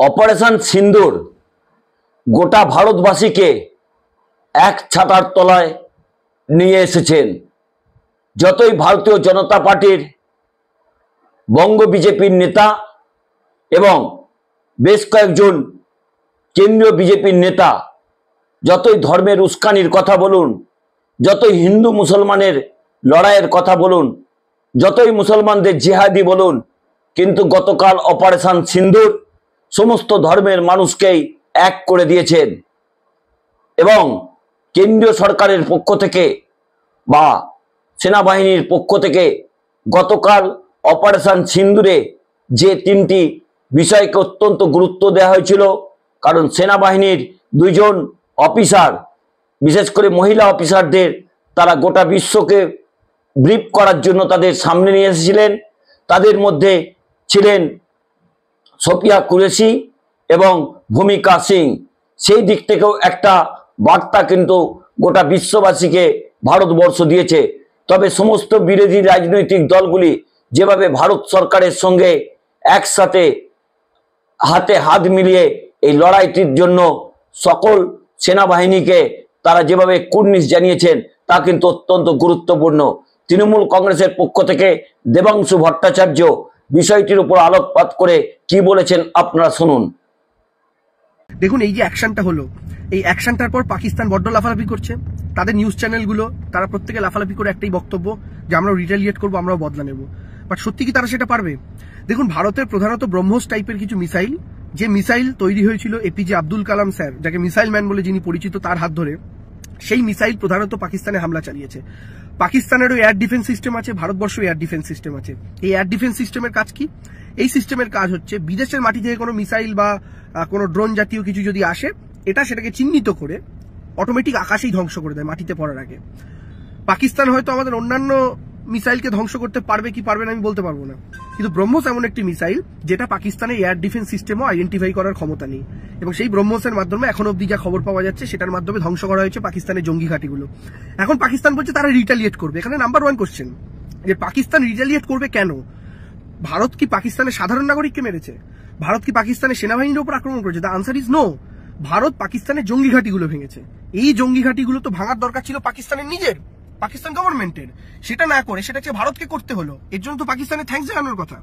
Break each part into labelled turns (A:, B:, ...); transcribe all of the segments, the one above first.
A: Operation সিন্দুর গোটা ভারতবাসীকে এক ছাতার তলায় নিয়ে এসেছেন। যতই ভারতীয় জনতা পার্টির বঙ্গ বিজেপির নেতা এবং বেশ কয়েকজন কেন্দ্রীয় বিজেপির নেতা যতই ধর্মের উস্কানির কথা বলুন, যতই হিন্দু মুসলমানের লড়াইয়ের কথা বলুন, যতই মুসলমানদের জিহাদি বলুন, কিন্তু গতকাল অপারেশন সিন্দুর সমস্ত ধর্মের মানুষকেই এক করে দিয়েছেন। এবং কেন্দ্রীয় সরকারের পক্ষ থেকে বা সেনাবাহিনীর পক্ষ থেকে গতকাল অপারেশন সিন্দুরে যে তিনটি বিষয়কে অত্যন্ত গুরুত্ব দেওয়া হয়েছিল, কারণ সেনাবাহিনীর দুইজন অফিসার, বিশেষ করে মহিলা অফিসারদের তারা গোটা বিশ্বকে ব্রিফ করার জন্য তাদের সামনে নিয়ে এসেছিলেন। তাদের মধ্যে ছিলেন সোফিয়া কুরেশি এবং ভূমিকা সিং। সেই দিক থেকেও একটা বার্তা কিন্তু গোটা বিশ্ববাসীকে ভারতবর্ষ দিয়েছে। তবে সমস্ত বিরোধী রাজনৈতিক দলগুলি যেভাবে ভারত সরকারের সঙ্গে একসাথে হাতে হাত মিলিয়ে এই লড়াইটির জন্য সকল সেনাবাহিনীকে তারা যেভাবে কুর্নিশ জানিয়েছেন তা কিন্তু অত্যন্ত গুরুত্বপূর্ণ। তৃণমূল কংগ্রেসের পক্ষ থেকে দেবাংশু ভট্টাচার্য বিষয়টির উপর আলোকপাত করে কি বলেছেন আপনারা শুনুন।
B: দেখুন, এই যে অ্যাকশনটা হলো, এই অ্যাকশনটার পর পাকিস্তান বড্ড লাফালাফি করছে। তাদের নিউজ চ্যানেলগুলো তারা প্রত্যেকে লাফালাফি করে একটাই বক্তব্য যে আমরাও রিটালিয়েট করবো, আমরাও বদলা নেব। বাট সত্যি কি তারা সেটা পারবে? দেখুন, ভারতের প্রধানত ব্রহ্মোস টাইপের কিছু মিসাইল, যে মিসাইল তৈরি হয়েছিল এপিজে আব্দুল কালাম স্যার, যাকে মিসাইল ম্যান বলে যিনি পরিচিত, তার হাত ধরে, সেই মিসাইল প্রধানত পাকিস্তানে হামলা চালিয়েছে। পাকিস্তানেরও এয়ার ডিফেন্স সিস্টেম আছে, ভারতবর্ষ এয়ার ডিফেন্স সিস্টেম আছে। এই এয়ার ডিফেন্স সিস্টেমের কাজ কি? এই সিস্টেমের কাজ হচ্ছে বিদেশের মাটি থেকে কোনো মিসাইল বা কোনো ড্রোন জাতীয় কিছু যদি আসে, সেটাকে চিহ্নিত করে অটোমেটিক আকাশেই ধ্বংস করে দেয় মাটিতে পড়ার আগে। পাকিস্তান হয়তো আমাদের অন্যান্য মিসাইলকে ধ্বংস করতে পারবে কি পারবে না আমি বলতে পারবো না, কিন্তু ব্রহ্মোস এমন একটি মিসাইল যেটা পাকিস্তানের এয়ার ডিফেন্স সিস্টেমও আইডেন্টিফাই করার ক্ষমতা নেই। এবং সেই ব্রহ্মোসের মাধ্যমে এখন অব্দি যা খবর পাওয়া যাচ্ছে সেটার মাধ্যমে ধ্বংস করা হয়েছে পাকিস্তানের জঙ্গি ঘাঁটিগুলো। এখন পাকিস্তান বলছে তারা রিটালিয়েট করবে। এখানে নাম্বার ওয়ান কোশ্চেন, যে পাকিস্তান রিটালিয়েট করবে কেন? ভারত কি পাকিস্তানের সাধারণ নাগরিককে মেরেছে? ভারত কি পাকিস্তানের সেনাবাহিনীর উপর আক্রমণ করেছে? The answer is no. Bharat পাকিস্তানের জঙ্গি ঘাঁটিগুলো ভেঙেছে। এই জঙ্গি ঘাঁটিগুলো তো ভাঙার দরকার ছিল পাকিস্তানের নিজের, পাকিস্তান গভর্নমেন্টের। সেটা না করে সেটাকে ভারতকে করতে হলো। এর জন্য তো পাকিস্তানের থ্যাঙ্কস জানানোর কথা,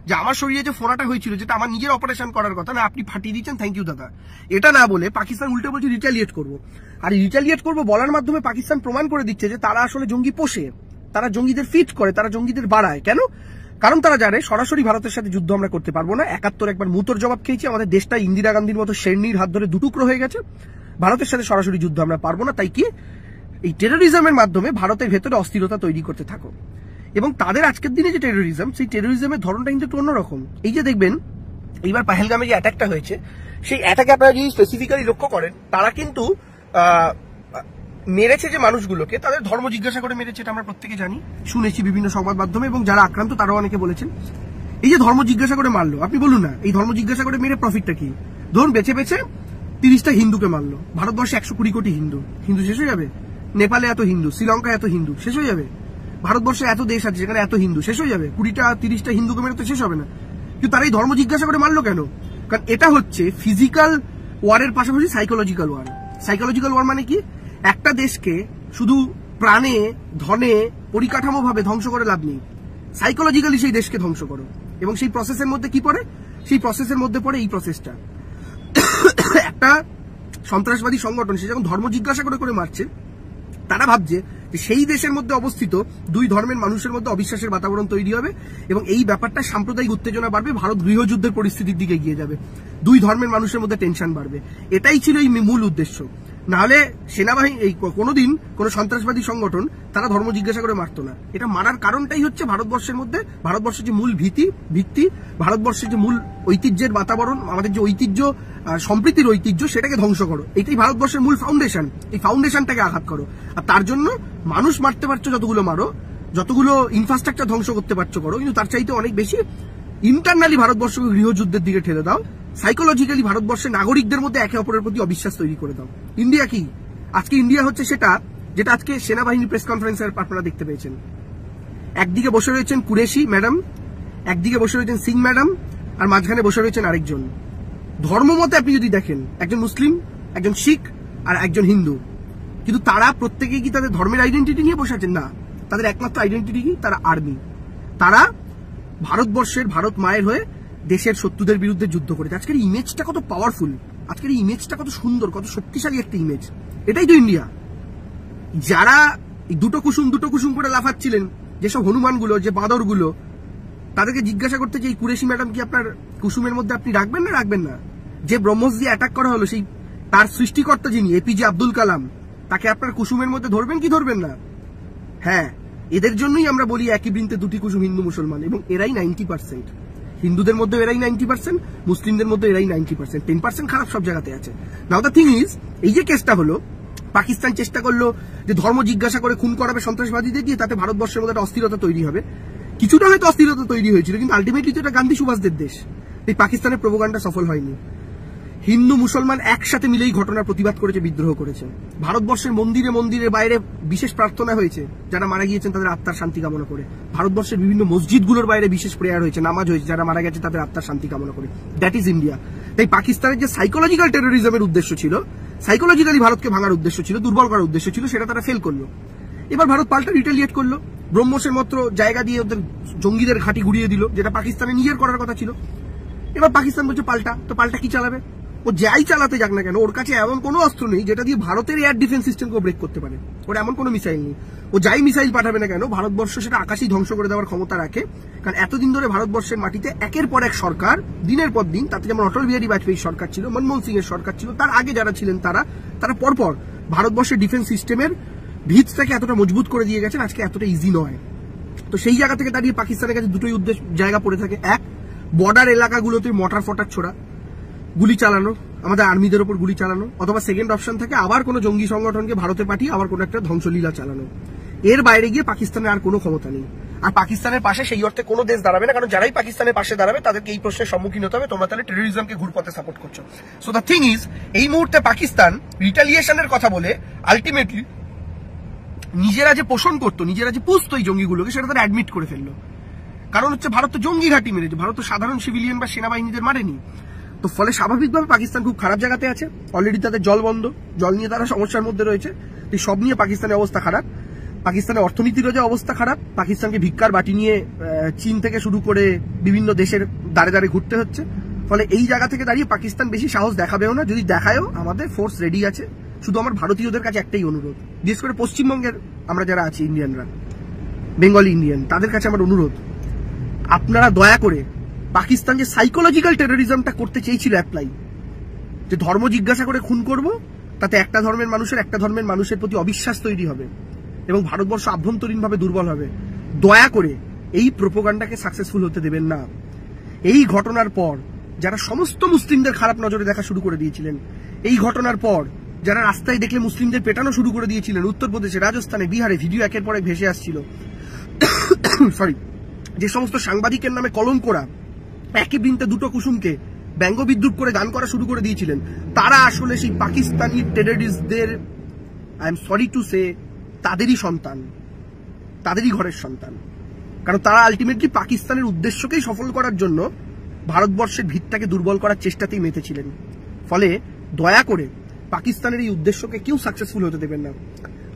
B: যে আমার শরীরে যে ফোড়াটা হয়েছিল, যেটা আমার নিজের অপারেশন করার কথা, না আপনি ফাটিয়ে দিচ্ছেন, থ্যাংক ইউ দাদা। এটা না বলে পাকিস্তান উল্টে বলছে রিটালিয়েট করবো। আর রিটালিয়েট করবো বলার মাধ্যমে পাকিস্তান প্রমাণ করে দিচ্ছে যে তারা আসলে জঙ্গি পোষে, তারা জঙ্গিদের ফিট করে, তারা জঙ্গিদের বাড়ায়। কেন? কারণ তারা জানে সরাসরি ভারতের সাথে যুদ্ধ আমরা করতে পারবো না। 71 একবার মুতোর জবাব খেয়েছি, আমাদের দেশটা ইন্দিরা গান্ধীর মতো শেরনির হাত ধরে দুটুকরো হয়ে গেছে। ভারতের সাথে সরাসরি যুদ্ধ আমরা পারবো না। তাই কি এই টেরোরিজমের মাধ্যমে ভারতের ভেতরে অস্থিরতা তৈরি করতে থাকো। এবং তাদের আজকের দিনে যে টেরোরিজম, সেই টেরোরিজমের ধরনটা কিন্তু একটু অন্যরকম। এই যে দেখবেন এইবার পাহেলগামে যে অ্যাটাকটা হয়েছে, সেই অ্যাটাকে আপনারা যদি স্পেসিফিক্যালি লক্ষ্য করেন, তারা কিন্তু মেরেছে যে মানুষগুলোকে, তাদের ধর্ম জিজ্ঞাসা করে মেরেছে। এটা আমরা প্রত্যেকে জানি, শুনেছি বিভিন্ন সংবাদ মাধ্যমে, এবং যারা আক্রান্ত তারাও অনেকে বলেছেন। এই যে ধর্ম জিজ্ঞাসা করে মারলো, আপনি বলুন না এই ধর্ম জিজ্ঞাসা করে মেরে প্রফিটটা কি? ধরুন বেছে বেছে 30টা হিন্দুকে মারলো। ভারতবর্ষে 120 কোটি হিন্দু, হিন্দু শেষ হয়ে যাবে? নেপালে এত হিন্দু, শ্রীলঙ্কায় এত হিন্দু, শেষ হয়ে যাবে? ভারতবর্ষে এত দেশ আছে যেখানে এত হিন্দু, শেষ হয়ে যাবে? 20-30টা হিন্দুকে মেরে তো শেষ হবে না। কিন্তু তারা এই ধর্ম জিজ্ঞাসা করে মারলো কেন? কারণ এটা হচ্ছে ফিজিক্যাল ওয়ারের পাশাপাশি সাইকোলজিক্যাল ওয়ার। সাইকোলজিক্যাল ওয়ার মানে কি? একটা দেশকে শুধু প্রাণে, ধনে, পরিকাঠামো ভাবে ধ্বংস করে লাভ নেই, সাইকোলজিক্যালি সেই দেশকে ধ্বংস করো। এবং সেই প্রসেসের মধ্যে কি পড়ে? সেই প্রসেসের মধ্যে পড়ে এই প্রসেসটা। একটা সন্ত্রাসবাদী সংগঠন সে যখন ধর্ম জিজ্ঞাসা করে করে মারছে, তারা ভাবছে যে সেই দেশের মধ্যে অবস্থিত দুই ধর্মের মানুষের মধ্যে অবিশ্বাসের বাতাবরণ তৈরি হবে এবং এই ব্যাপারটা সাম্প্রদায়িক উত্তেজনা বাড়বে, ভারত গৃহযুদ্ধের পরিস্থিতির দিকে এগিয়ে যাবে, দুই ধর্মের মানুষের মধ্যে টেনশন বাড়বে। এটাই ছিল এই মূল উদ্দেশ্য। নাহলে সেনাবাহিনী এই কোনোদিন কোন সন্ত্রাসবাদী সংগঠন তারা ধর্ম জিজ্ঞাসা করে মারতো না। এটা মারার কারণটাই হচ্ছে ভারতবর্ষের মধ্যে, ভারতবর্ষের যে মূল ভিত্তি, ভারতবর্ষের যে মূল ঐতিহ্যের বাতাবরণ, আমাদের যে ঐতিহ্য, সম্প্রীতির ঐতিহ্য, সেটাকে ধ্বংস করো। এটাই ভারতবর্ষের মূল ফাউন্ডেশন। এই ফাউন্ডেশনটাকে আঘাত করো। আর তার জন্য মানুষ মারতে পারছো যতগুলো মারো, যতগুলো ইনফ্রাস্ট্রাকচার ধ্বংস করতে পারছো করো, কিন্তু তার চাইতে অনেক বেশি ইন্টারনালি ভারতবর্ষকে গৃহযুদ্ধের দিকে ঠেলে দাও। সাইকোলজিক্যালি ভারতবর্ষের নাগরিকদের মধ্যে একে অপরের প্রতি অবিশ্বাস তৈরি করে দাও। ইন্ডিয়া কি? আজকে ইন্ডিয়া হচ্ছে সেটা যেটা আজকে সেনাবাহিনী প্রেস কনফারেন্সে আপনারা দেখতে পেয়েছেন। একদিকে বসে রয়েছেন কুরেশি ম্যাডাম, একদিকে বসে রয়েছেন সিং ম্যাডাম, আর মাঝখানে বসে রয়েছেন আরেকজন। ধর্ম মতে আপনি যদি দেখেন, একজন মুসলিম, একজন শিখ আর একজন হিন্দু, কিন্তু তারা প্রত্যেকেই কি তাদের ধর্মের আইডেন্টিটি নিয়ে বসে আছেন? না, তাদের একমাত্র আইডেন্টিটি কি? তারা আর্মি। তারা ভারতবর্ষের, ভারত মায়ের হয়ে দেশের শত্রুদের বিরুদ্ধে যুদ্ধ করেছে। আজকের ইমেজটা কত পাওয়ারফুল, আজকের ইমেজটা কত সুন্দর, কত শক্তিশালী একটা ইমেজ। এটাই তো ইন্ডিয়া। যারা দুটো কুসুম করে লাফাচ্ছিলেন, যেসব হনুমানগুলো, যে বাঁদরগুলো, তাদেরকে জিজ্ঞাসা করতে যে কুরেশি ম্যাডাম কি আপনার কুসুমের মধ্যে আপনি রাখবেন না? যে ব্রহ্মোস দিয়ে অ্যাটাক করা হলো, সেই তার সৃষ্টিকর্তা যিনি এপিজে আব্দুল কালাম, তাকে আপনার কুসুমের মধ্যে ধরবেন কি ধরবেন না? হ্যাঁ, এদের জন্যই আমরা বলি একই বৃন্তে দুটি কুসুম, হিন্দু মুসলমান, এবং এরাই 90%। হিন্দুদের মধ্যে এরাই 90%, মুসলিমদের মধ্যে এরাই 90%। 10% খারাপ সব জায়গাতে আছে। নাও দ্য থিং ইজ, এই যে কেসটা হলো, পাকিস্তান চেষ্টা করলো যে ধর্ম জিজ্ঞাসা করে খুন করাবে সন্ত্রাসবাদীদের দিয়ে, তাতে ভারতবর্ষের মধ্যে একটা অস্থিরতা তৈরি হবে। কিছুটা হয়তো অস্থিরতা তৈরি হয়েছিল, কিন্তু আলটিমেটলি তো এটা গান্ধী সুভাষদের দেশ। এই পাকিস্তানের প্রোপাগান্ডা সফল হয়নি। হিন্দু মুসলমান একসাথে মিলেই ঘটনার প্রতিবাদ করেছে, বিদ্রোহ করেছে। ভারতবর্ষের মন্দিরের বাইরে বিশেষ প্রার্থনা হয়েছে, যারা মারা গিয়েছেন তাদের আত্মার শান্তি কামনা করে। ভারতবর্ষের বিভিন্ন মসজিদগুলোর বাইরে বিশেষ প্রেয়ার হয়েছে, নামাজ হয়েছে, যারা মারা গেছে তাদের আত্মার শান্তি কামনা করে। That is India. তাই পাকিস্তানের যে সাইকোলজিক্যাল টেরোরিজমের উদ্দেশ্য ছিল, সাইকোলজিক্যালি ভারতকে ভাঙার উদ্দেশ্য ছিল, দুর্বল করার উদ্দেশ্য ছিল, সেটা তারা ফেল করলো। এবার ভারত পাল্টা রিটেলিয়েট করলো, ব্রহ্মসের মাত্র জায়গা দিয়ে ওদের জঙ্গিদের ঘাঁটি ঘুরিয়ে দিল, যেটা পাকিস্তানে নিজের করার কথা ছিল। এবার পাকিস্তান বলছে পাল্টা, তো পাল্টা কি চালাবে? ও যাই চালাতে যাক না কেন, ওর কাছে এমন কোনো অস্ত্র নেই যেটা দিয়ে ভারতের এয়ার ডিফেন্স সিস্টেমকে ব্রেক করতে পারে। ওর এমন কোনো মিসাইল নেই। ও যাই মিসাইল পাঠাবে না কেন, ভারতবর্ষ সেটা আকাশেই ধ্বংস করে দেওয়ার ক্ষমতা রাখে। কারণ এতদিন ধরে ভারতবর্ষের মাটিতে একের পর এক সরকার, দিনের পর দিন, তাতে যেমন অটল বিহারী বাজপেয়ীর সরকার ছিল, মনমোহন সিং এর সরকার ছিল, তার আগে যারা ছিলেন তারা পরপর ভারতবর্ষের ডিফেন্স সিস্টেমের ভিতটাকে এতটা মজবুত করে দিয়ে গেছেন, আজকে এতটা ইজি নয়। তো সেই জায়গা থেকে দাঁড়িয়ে পাকিস্তানের কাছে দুটোই জায়গা পড়ে থাকে। এক, বর্ডার এলাকাগুলোতে মর্টার ফটার ছোড়া, গুলি চালানো, আমাদের আর্মিদের উপর গুলি চালানো, অথবা সেকেন্ড অপশন থাকে আবার কোনো জঙ্গি সংগঠনকে ভারতে পাঠিয়ে আবার কোনো একটা ধ্বংসলীলা চালানো। এর বাইরে গিয়ে পাকিস্তানের আর কোনো ক্ষমতা নেই। আর পাকিস্তানের পাশে সেই অর্থে কোনো দেশ দাঁড়াবে না, কারণ যারাই পাকিস্তানের পাশে দাঁড়াবে তাদেরকে এই প্রশ্নের সম্মুখীন হতে হবে, তোমরা তাহলে টেরোরিজমকে ঘুরপথে সাপোর্ট করছো। সো দ্য থিং ইজ, এই মুহূর্তে পাকিস্তান রিটালিয়েশনের কথা বলে আলটিমেটলি নিজেরা যে পোষণ করতো, নিজেরা যে পুষতো এই জঙ্গিগুলোকে, সেটা তারা অ্যাডমিট করে ফেললো। কারণ হচ্ছে ভারত তো জঙ্গি ঘাঁটি মেরেছে, ভারত তো সাধারণ সিভিলিয়ান বা সেনাবাহিনীদের মারেনি। তো ফলে স্বাভাবিকভাবে পাকিস্তান খুব খারাপ জায়গাতে আছে। অলরেডি তাদের জল বন্ধ, জল নিয়ে তারা সমস্যার মধ্যে রয়েছে। এই সব নিয়ে পাকিস্তানের অবস্থা খারাপ। পাকিস্তানের অর্থনীতিরও যে অবস্থা খারাপ, পাকিস্তানকে ভিক্ষার বাটি নিয়ে চীন থেকে শুরু করে বিভিন্ন দেশের দাঁড়ে দাঁড়ে ঘুরতে হচ্ছে। ফলে এই জায়গা থেকে দাঁড়িয়ে পাকিস্তান বেশি সাহস দেখাবেও না। যদি দেখায়ও, আমাদের ফোর্স রেডি আছে। শুধু আমার ভারতীয়দের কাছে একটাই অনুরোধ, বিশেষ করে পশ্চিমবঙ্গের আমরা যারা আছি, ইন্ডিয়ানরা, বেঙ্গলি ইন্ডিয়ান, তাদের কাছে আমার অনুরোধ, আপনারা দয়া করে পাকিস্তান যে সাইকোলজিক্যাল টেরোরিজমটা করতে চেয়েছিল অ্যাপ্লাই, যে ধর্ম জিজ্ঞাসা করে খুন করব, তাতে একটা ধর্মের মানুষের প্রতি অবিশ্বাস তৈরি হবে এবং ভারতবর্ষ আভ্যন্তরীণভাবে দুর্বল হবে, দয়া করে এই প্রোপাগান্ডাকে সাকসেসফুল হতে দেবেন না। এই ঘটনার পর যারা সমস্ত মুসলিমদের খারাপ নজরে দেখা শুরু করে দিয়েছিলেন, এই ঘটনার পর যারা রাস্তায় দেখলে মুসলিমদের পেটানো শুরু করে দিয়েছিলেন, উত্তরপ্রদেশে, রাজস্থানে, বিহারে ভিডিও একের পর এক ভেসে আসছিল, সরি, যে সমস্ত সাংবাদিকের নামে কলঙ্করা একই বৃন্তে দুটো কুসুমকে ব্যঙ্গ বিদ্রুপ করে গান করা শুরু করে দিয়েছিলেন, তারা আসলে সেই পাকিস্তানি টেররিস্টদের, I am sorry to say, তাদেরই সন্তান, তাদেরই ঘরের সন্তান। কারণ তারা আলটিমেটলি পাকিস্তানের উদ্দেশ্যকেই সফল করার জন্য ভারতবর্ষের ভিতটাকে দুর্বল করার চেষ্টাতেই মেতেছিলেন। ফলে দয়া করে পাকিস্তানের এই উদ্দেশ্যকে কেউ সাকসেসফুল হতে দেবেন না।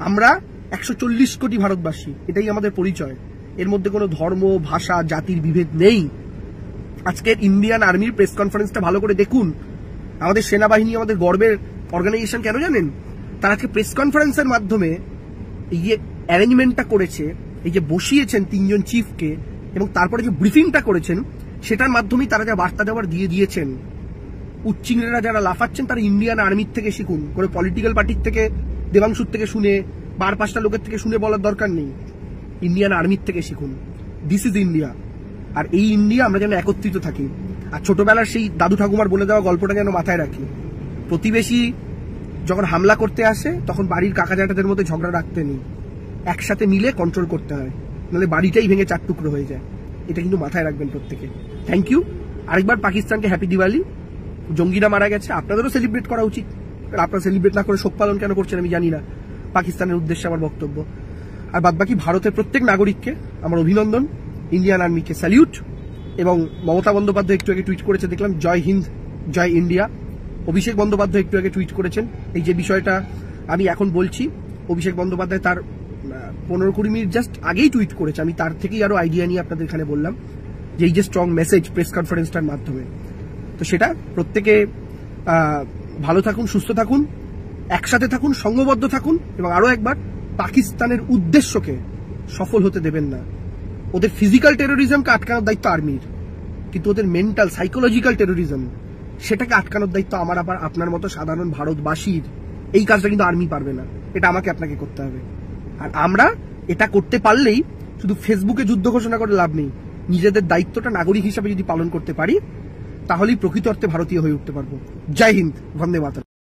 B: আমরা 140 কোটি ভারতবাসী, এটাই আমাদের পরিচয়। এর মধ্যে কোনো ধর্ম, ভাষা, জাতির বিভেদ নেই। আজকের ইন্ডিয়ান আর্মির প্রেস কনফারেন্সটা ভালো করে দেখুন। আমাদের সেনাবাহিনী আমাদের গর্বের অর্গানাইজেশন, কেন জানেন? তারা আজকে প্রেস কনফারেন্সের মাধ্যমে এই যে অ্যারেঞ্জমেন্টটা করেছে, এই যে বসিয়েছেন 3 জন চিফকে, এবং তারপরে যে ব্রিফিংটা করেছেন, সেটার মাধ্যমেই তারা যা বার্তা দেওয়ার দিয়ে দিয়েছেন। উচ্চিংড়েরা যারা লাফাচ্ছেন, তারা ইন্ডিয়ান আর্মির থেকে শিখুন। কোনো পলিটিক্যাল পার্টির থেকে, দেবাংশুর থেকে শুনে, 4-5টা লোকের থেকে শুনে বলার দরকার নেই। ইন্ডিয়ান আর্মির থেকে শিখুন। This is India. আর এই ইন্ডিয়া আমরা যেন একত্রিত থাকি। আর ছোটবেলার সেই দাদু ঠাকুমার বলে দেওয়া গল্পটা যেন মাথায় রাখি। প্রতিবেশী যখন হামলা করতে আসে, তখন বাড়ির কাকা জ্যাঠাদের মধ্যে ঝগড়া রাখতে নেই, একসাথে মিলে কন্ট্রোল করতে হয়, নাহলে বাড়িটাই ভেঙে 4 টুকরো হয়ে যায়। এটা কিন্তু মাথায় রাখবেন প্রত্যেকে। Thank you. আরেকবার পাকিস্তানকে হ্যাপি দিওয়ালি। জঙ্গিরা মারা গেছে, আপনাদেরও সেলিব্রেট করা উচিত। আপনারা সেলিব্রেট না করে শোক পালন কেন করছেন আমি জানি না। পাকিস্তানের উদ্দেশ্যে আমার বক্তব্য। আর বাদবাকি ভারতের প্রত্যেক নাগরিককে আমার অভিনন্দন, ইন্ডিয়ান আর্মিকে স্যালিউট। এবং মমতা বন্দ্যোপাধ্যায় একটু আগে টুইট করেছে দেখলাম, জয় হিন্দ জয় ইন্ডিয়া। অভিষেক বন্দ্যোপাধ্যায় একটু আগে টুইট করেছেন, এই যে বিষয়টা আমি এখন বলছি, অভিষেক বন্দ্যোপাধ্যায় তার 15-20 মিনিট জাস্ট আগেই টুইট করেছে। আমি তার থেকেই আরো আইডিয়া নিয়ে আপনাদের এখানে বললাম যে এই যে স্ট্রং মেসেজ প্রেস কনফারেন্সটার মাধ্যমে, তো সেটা প্রত্যেকে ভালো থাকুন, সুস্থ থাকুন, একসাথে থাকুন, সংঘবদ্ধ থাকুন, এবং আরো একবার পাকিস্তানের উদ্দেশ্যকে সফল হতে দেবেন না। ওদের ফিজিক্যাল টেরোরিজমকে আটকানোর দায়িত্ব আর্মির, কিন্তু ওদের মেন্টাল সাইকোলজিক্যাল টেরোরিজম সেটাকে আটকানোর দায়িত্ব আমার আবার আপনার মতো সাধারণ ভারতবাসীর। এই কাজটা কিন্তু আর্মি পারবে না, এটা আমাকে আপনাকে করতে হবে। আর আমরা এটা করতে পারলেই শুধু ফেসবুকে যুদ্ধ ঘোষণা করে লাভ নেই, নিজেদের দায়িত্বটা নাগরিক হিসাবে যদি পালন করতে পারি তাহলেই প্রকৃত অর্থে ভারতীয় হয়ে উঠতে পারবো। জয় হিন্দ, বন্দে মাতরম।